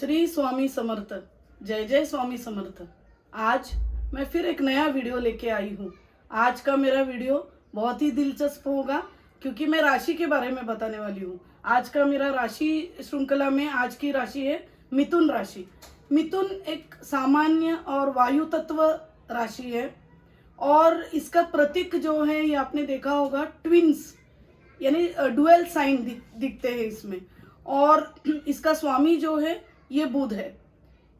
श्री स्वामी समर्थ। जय जय स्वामी समर्थ। आज मैं फिर एक नया वीडियो लेके आई हूँ। आज का मेरा वीडियो बहुत ही दिलचस्प होगा क्योंकि मैं राशि के बारे में बताने वाली हूँ। आज का मेरा राशि श्रृंखला में आज की राशि है मिथुन राशि। मिथुन एक सामान्य और वायु तत्व राशि है और इसका प्रतीक जो है ये आपने देखा होगा, ट्विंस यानी डुअल साइन दिखते हैं इसमें। और इसका स्वामी जो है ये बुध है।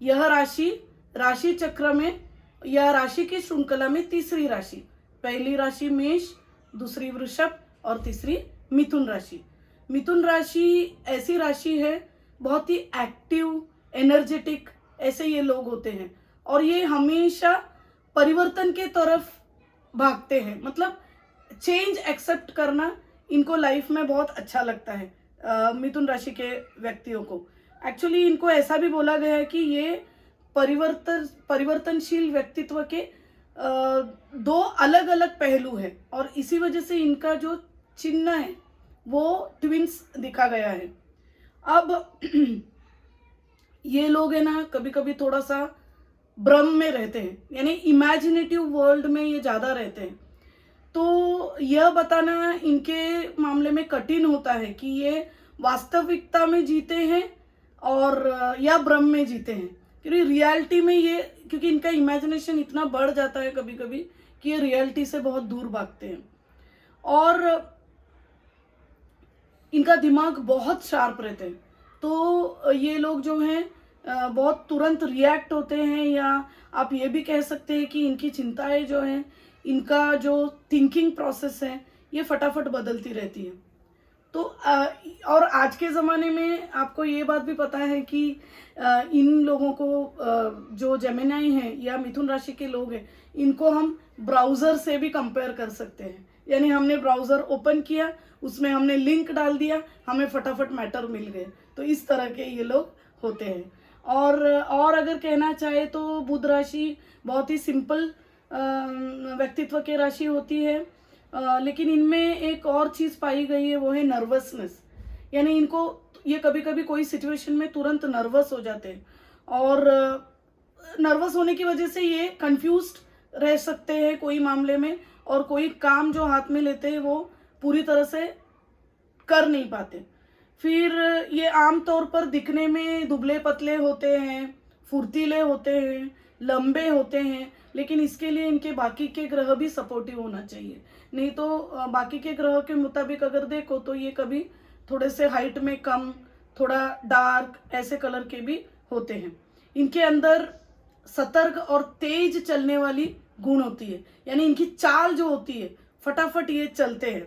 यह राशि चक्र में, यह राशि की श्रृंखला में तीसरी राशि। पहली राशि मेष, दूसरी वृषभ और तीसरी मिथुन राशि। मिथुन राशि ऐसी राशि है, बहुत ही एक्टिव, एनर्जेटिक ऐसे ये लोग होते हैं और ये हमेशा परिवर्तन के तरफ भागते हैं। मतलब चेंज एक्सेप्ट करना इनको लाइफ में बहुत अच्छा लगता है। मिथुन राशि के व्यक्तियों को एक्चुअली इनको ऐसा भी बोला गया है कि ये परिवर्तनशील व्यक्तित्व के दो अलग अलग पहलू है और इसी वजह से इनका जो चिन्ह है वो ट्विंस दिखा गया है। अब ये लोग है ना, कभी कभी थोड़ा सा भ्रम में रहते हैं, यानी इमेजिनेटिव वर्ल्ड में ये ज़्यादा रहते हैं। तो यह बताना इनके मामले में कठिन होता है कि ये वास्तविकता में जीते हैं और या भ्रम में जीते हैं। क्योंकि रियलिटी में ये, क्योंकि इनका इमेजिनेशन इतना बढ़ जाता है कभी कभी कि ये रियलिटी से बहुत दूर भागते हैं और इनका दिमाग बहुत शार्प रहते हैं। तो ये लोग जो हैं बहुत तुरंत रिएक्ट होते हैं, या आप ये भी कह सकते हैं कि इनकी चिंताएं जो हैं, इनका जो थिंकिंग प्रोसेस है ये फटाफट बदलती रहती है। तो और आज के ज़माने में आपको ये बात भी पता है कि इन लोगों को जो जेमिनी हैं या मिथुन राशि के लोग हैं, इनको हम ब्राउज़र से भी कंपेयर कर सकते हैं। यानी हमने ब्राउज़र ओपन किया, उसमें हमने लिंक डाल दिया, हमें फटाफट मैटर मिल गए। तो इस तरह के ये लोग होते हैं। और अगर कहना चाहे तो बुध राशि बहुत ही सिंपल व्यक्तित्व की राशि होती है, लेकिन इनमें एक और चीज़ पाई गई है, वो है नर्वसनेस। यानी इनको ये कभी कभी कोई सिचुएशन में तुरंत नर्वस हो जाते हैं और नर्वस होने की वजह से ये कंफ्यूज्ड रह सकते हैं कोई मामले में, और कोई काम जो हाथ में लेते हैं वो पूरी तरह से कर नहीं पाते। फिर ये आमतौर पर दिखने में दुबले पतले होते हैं, फुर्तीले होते हैं, लंबे होते हैं, लेकिन इसके लिए इनके बाकी के ग्रह भी सपोर्टिव होना चाहिए। नहीं तो बाकी के ग्रह के मुताबिक अगर देखो तो ये कभी थोड़े से हाइट में कम, थोड़ा डार्क ऐसे कलर के भी होते हैं। इनके अंदर सतर्क और तेज चलने वाली गुण होती है, यानी इनकी चाल जो होती है फटाफट ये चलते हैं।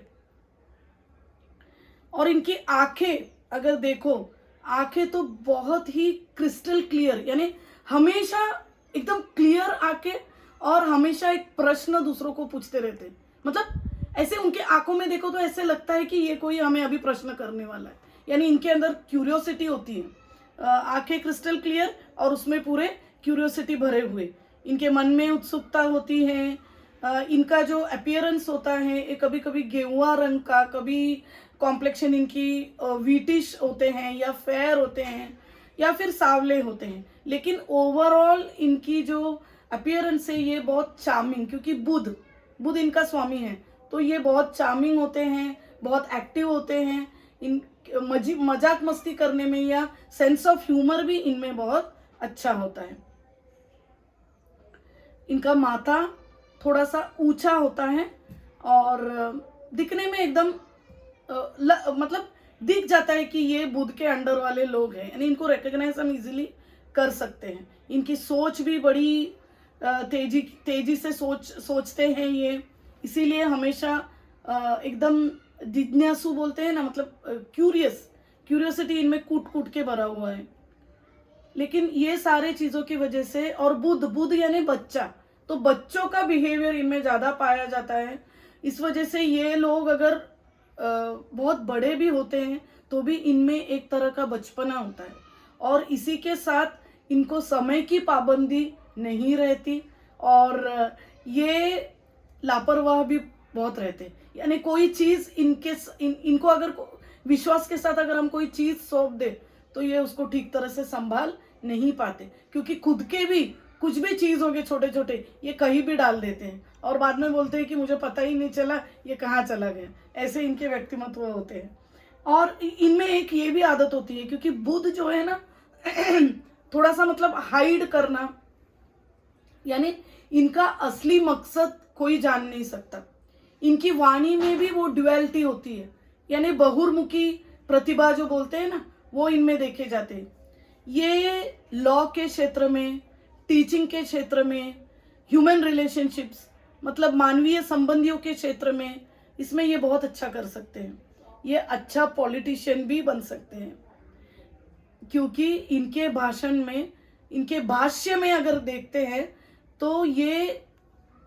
और इनकी आंखें अगर देखो, आंखें तो बहुत ही क्रिस्टल क्लियर, यानी हमेशा एकदम क्लियर आंखें और हमेशा एक प्रश्न दूसरों को पूछते रहते हैं। मतलब ऐसे उनके आंखों में देखो तो ऐसे लगता है कि ये कोई हमें अभी प्रश्न करने वाला है, यानी इनके अंदर क्यूरियोसिटी होती है। आंखें क्रिस्टल क्लियर और उसमें पूरे क्यूरियोसिटी भरे हुए। इनके मन में उत्सुकता होती है। इनका जो अपीयरेंस होता है ये कभी कभी गेरुआ रंग का, कभी कॉम्प्लेक्शन इनकी व्हीटिश होते हैं या फेयर होते हैं या फिर सावले होते हैं, लेकिन ओवरऑल इनकी जो अपीयरेंस है ये बहुत चार्मिंग, क्योंकि बुध इनका स्वामी है, तो ये बहुत चार्मिंग होते हैं, बहुत एक्टिव होते हैं। इन मजाक मस्ती करने में या सेंस ऑफ ह्यूमर भी इनमें बहुत अच्छा होता है। इनका माथा थोड़ा सा ऊंचा होता है और दिखने में एकदम मतलब दिख जाता है कि ये बुध के अंडर वाले लोग हैं, यानी इनको रिकग्नाइज हम इजीली कर सकते हैं। इनकी सोच भी बड़ी तेजी से सोचते हैं ये, इसीलिए हमेशा एकदम जिज्ञासु बोलते हैं ना, मतलब क्यूरियोसिटी इनमें कूट के भरा हुआ है। लेकिन ये सारे चीज़ों की वजह से, और बुध यानी बच्चा, तो बच्चों का बिहेवियर इनमें ज़्यादा पाया जाता है। इस वजह से ये लोग अगर बहुत बड़े भी होते हैं तो भी इनमें एक तरह का बचपना होता है, और इसी के साथ इनको समय की पाबंदी नहीं रहती और ये लापरवाह भी बहुत रहते हैं। यानी कोई चीज़ इनको अगर विश्वास के साथ अगर हम कोई चीज़ सौंप दे तो ये उसको ठीक तरह से संभाल नहीं पाते, क्योंकि खुद के भी कुछ भी चीज़ हो गए छोटे छोटे ये कहीं भी डाल देते हैं और बाद में बोलते हैं कि मुझे पता ही नहीं चला ये कहाँ चला गया। ऐसे इनके व्यक्तिमत्व होते हैं। और इनमें एक ये भी आदत होती है, क्योंकि बुध जो है ना थोड़ा सा मतलब हाइड करना, यानी इनका असली मकसद कोई जान नहीं सकता। इनकी वाणी में भी वो ड्युअलिटी होती है, यानी बहुर्मुखी प्रतिभा जो बोलते हैं ना, वो इनमें देखे जाते हैं। ये लॉ के क्षेत्र में, टीचिंग के क्षेत्र में, ह्यूमन रिलेशनशिप्स मतलब मानवीय संबंधियों के क्षेत्र में, इसमें ये बहुत अच्छा कर सकते हैं। ये अच्छा पॉलिटिशियन भी बन सकते हैं, क्योंकि इनके भाषण में, इनके भाष्य में अगर देखते हैं तो ये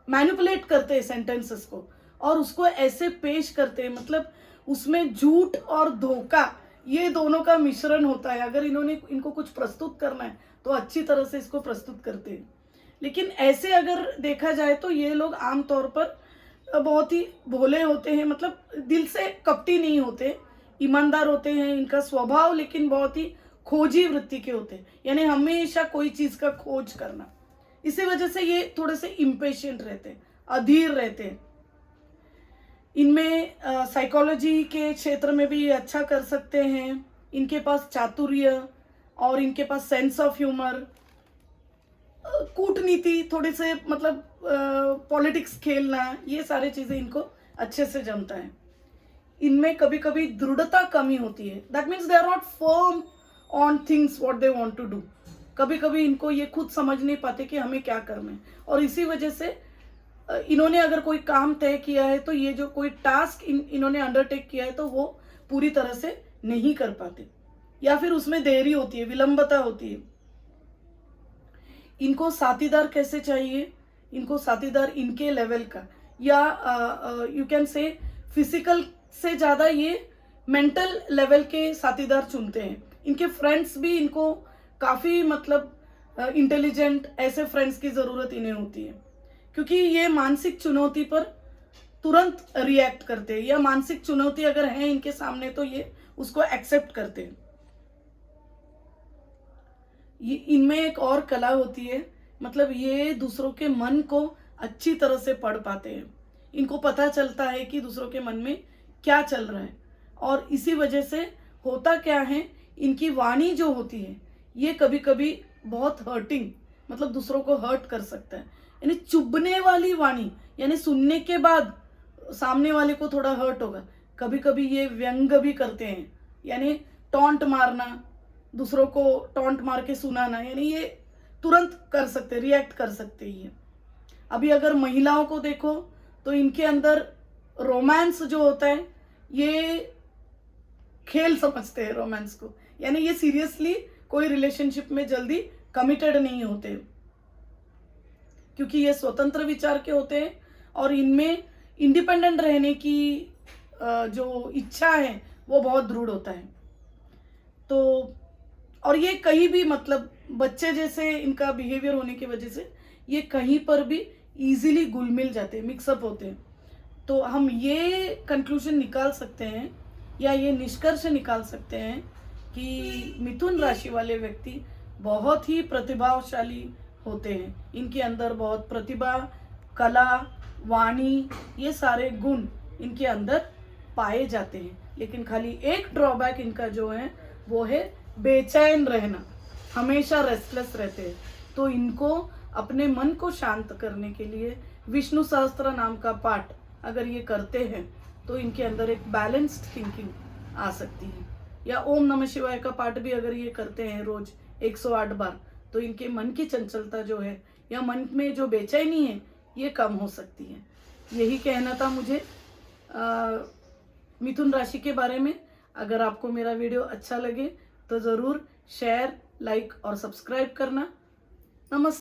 मैनिपुलेट करते हैं सेंटेंसेस को और उसको ऐसे पेश करते हैं, मतलब उसमें झूठ और धोखा ये दोनों का मिश्रण होता है। अगर इनको कुछ प्रस्तुत करना है तो अच्छी तरह से इसको प्रस्तुत करते हैं। लेकिन ऐसे अगर देखा जाए तो ये लोग आमतौर पर बहुत ही भोले होते हैं, मतलब दिल से कपटी नहीं होते, ईमानदार होते हैं। इनका स्वभाव लेकिन बहुत ही खोजी वृत्ति के होते हैं, यानी हमेशा कोई चीज़ का खोज करना। इसी वजह से ये थोड़े से इम्पेशेंट रहते हैं, अधीर रहते हैं। इनमें साइकोलॉजी के क्षेत्र में भी ये अच्छा कर सकते हैं। इनके पास चातुर्य और इनके पास सेंस ऑफ ह्यूमर, कूटनीति, थोड़े से मतलब पॉलिटिक्स खेलना, ये सारी चीज़ें इनको अच्छे से जमता है। इनमें कभी कभी दृढ़ता कमी होती है, that means they are not firm on things what they want to do. कभी कभी इनको ये खुद समझ नहीं पाते कि हमें क्या करना है, और इसी वजह से इन्होंने अगर कोई काम तय किया है तो ये जो कोई टास्क इन्होंने अंडरटेक किया है तो वो पूरी तरह से नहीं कर पाते, या फिर उसमें देरी होती है, विलंबता होती है। इनको साथीदार कैसे चाहिए? इनको साथीदार इनके लेवल का, या यू कैन से फिजिकल से ज़्यादा ये मेंटल लेवल के साथीदार चुनते हैं। इनके फ्रेंड्स भी इनको काफ़ी मतलब इंटेलिजेंट ऐसे फ्रेंड्स की ज़रूरत इन्हें होती है, क्योंकि ये मानसिक चुनौती पर तुरंत रिएक्ट करते हैं, या मानसिक चुनौती अगर है इनके सामने तो ये उसको एक्सेप्ट करते हैं। ये इनमें एक और कला होती है, मतलब ये दूसरों के मन को अच्छी तरह से पढ़ पाते हैं। इनको पता चलता है कि दूसरों के मन में क्या चल रहा है, और इसी वजह से होता क्या है, इनकी वाणी जो होती है ये कभी कभी बहुत हर्टिंग, मतलब दूसरों को हर्ट कर सकता है, यानी चुभने वाली वाणी, यानी सुनने के बाद सामने वाले को थोड़ा हर्ट होगा। कभी कभी ये व्यंग भी करते हैं, यानी टॉन्ट मारना, दूसरों को टॉन्ट मार के सुनाना, यानी ये तुरंत कर सकते, रिएक्ट कर सकते हैं। अभी अगर महिलाओं को देखो तो इनके अंदर रोमांस जो होता है ये खेल समझते हैं रोमांस को, यानी ये सीरियसली कोई रिलेशनशिप में जल्दी कमिटेड नहीं होते, क्योंकि ये स्वतंत्र विचार के होते हैं और इनमें इंडिपेंडेंट रहने की जो इच्छा है वो बहुत दृढ़ होता है। तो और ये कहीं भी, मतलब बच्चे जैसे इनका बिहेवियर होने की वजह से ये कहीं पर भी इजीली घुल मिल जाते हैं, मिक्सअप होते हैं। तो हम ये कंक्लूजन निकाल सकते हैं, या ये निष्कर्ष निकाल सकते हैं कि मिथुन राशि वाले व्यक्ति बहुत ही प्रतिभाशाली होते हैं। इनके अंदर बहुत प्रतिभा, कला, वाणी, ये सारे गुण इनके अंदर पाए जाते हैं। लेकिन खाली एक ड्रॉबैक इनका जो है वो है बेचैन रहना, हमेशा रेस्टलेस रहते हैं। तो इनको अपने मन को शांत करने के लिए विष्णु सहस्त्र नाम का पाठ अगर ये करते हैं तो इनके अंदर एक बैलेंस्ड थिंकिंग आ सकती है। या ओम नमः शिवाय का पाठ भी अगर ये करते हैं रोज 108 बार तो इनके मन की चंचलता जो है या मन में जो बेचैनी है ये कम हो सकती है। यही कहना था मुझे मिथुन राशि के बारे में। अगर आपको मेरा वीडियो अच्छा लगे तो ज़रूर शेयर, लाइक और सब्सक्राइब करना। नमस्ते।